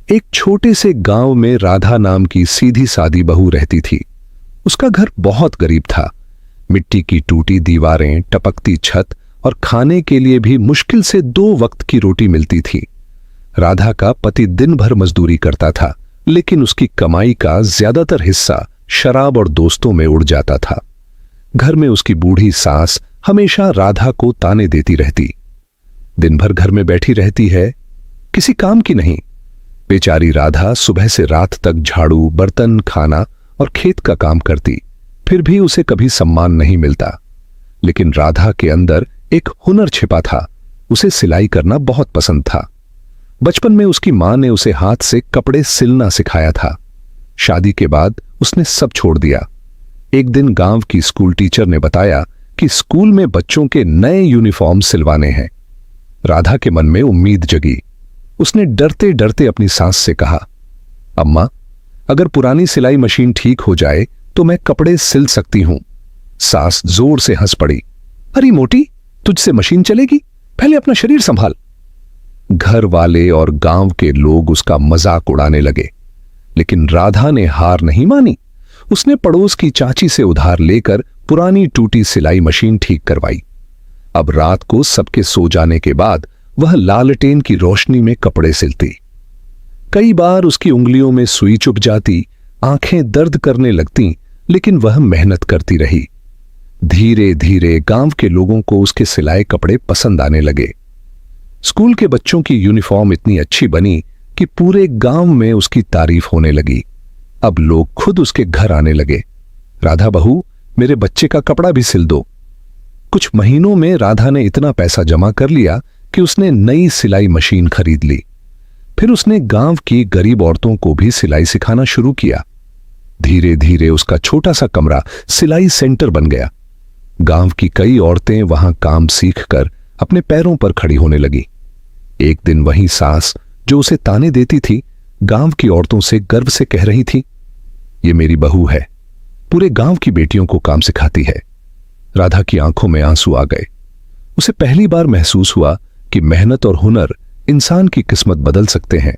एक छोटे से गांव में राधा नाम की सीधी सादी बहू रहती थी। उसका घर बहुत गरीब था। मिट्टी की टूटी दीवारें, टपकती छत और खाने के लिए भी मुश्किल से 2 वक्त की रोटी मिलती थी। राधा का पति दिन भर मजदूरी करता था, लेकिन उसकी कमाई का ज्यादातर हिस्सा शराब और दोस्तों में उड़ जाता था। घर में उसकी बूढ़ी सास हमेशा राधा को ताने देती रहती। दिन भर घर में बैठी रहती है, किसी काम की नहीं। बेचारी राधा सुबह से रात तक झाड़ू, बर्तन, खाना और खेत का काम करती, फिर भी उसे कभी सम्मान नहीं मिलता। लेकिन राधा के अंदर एक हुनर छिपा था। उसे सिलाई करना बहुत पसंद था। बचपन में उसकी मां ने उसे हाथ से कपड़े सिलना सिखाया था। शादी के बाद उसने सब छोड़ दिया। एक दिन गांव की स्कूल टीचर ने बताया कि स्कूल में बच्चों के नए यूनिफॉर्म सिलवाने हैं। राधा के मन में उम्मीद जगी। उसने डरते डरते अपनी सास से कहा, अम्मा, अगर पुरानी सिलाई मशीन ठीक हो जाए तो मैं कपड़े सिल सकती हूं। सास जोर से हंस पड़ी। अरे मोटी, तुझसे मशीन चलेगी? पहले अपना शरीर संभाल। घर वाले और गांव के लोग उसका मजाक उड़ाने लगे, लेकिन राधा ने हार नहीं मानी। उसने पड़ोस की चाची से उधार लेकर पुरानी टूटी सिलाई मशीन ठीक करवाई। अब रात को सबके सो जाने के बाद वह लालटेन की रोशनी में कपड़े सिलती। कई बार उसकी उंगलियों में सुई चुभ जाती, आंखें दर्द करने लगतीं, लेकिन वह मेहनत करती रही। धीरे धीरे गांव के लोगों को उसके सिलाए कपड़े पसंद आने लगे। स्कूल के बच्चों की यूनिफॉर्म इतनी अच्छी बनी कि पूरे गांव में उसकी तारीफ होने लगी। अब लोग खुद उसके घर आने लगे। राधा बहू, मेरे बच्चे का कपड़ा भी सिल दो। कुछ महीनों में राधा ने इतना पैसा जमा कर लिया कि उसने नई सिलाई मशीन खरीद ली। फिर उसने गांव की गरीब औरतों को भी सिलाई सिखाना शुरू किया। धीरे धीरे उसका छोटा सा कमरा सिलाई सेंटर बन गया। गांव की कई औरतें वहां काम सीखकर अपने पैरों पर खड़ी होने लगी। एक दिन वही सास जो उसे ताने देती थी, गांव की औरतों से गर्व से कह रही थी, ये मेरी बहू है, पूरे गांव की बेटियों को काम सिखाती है। राधा की आंखों में आंसू आ गए। उसे पहली बार महसूस हुआ कि मेहनत और हुनर इंसान की किस्मत बदल सकते हैं।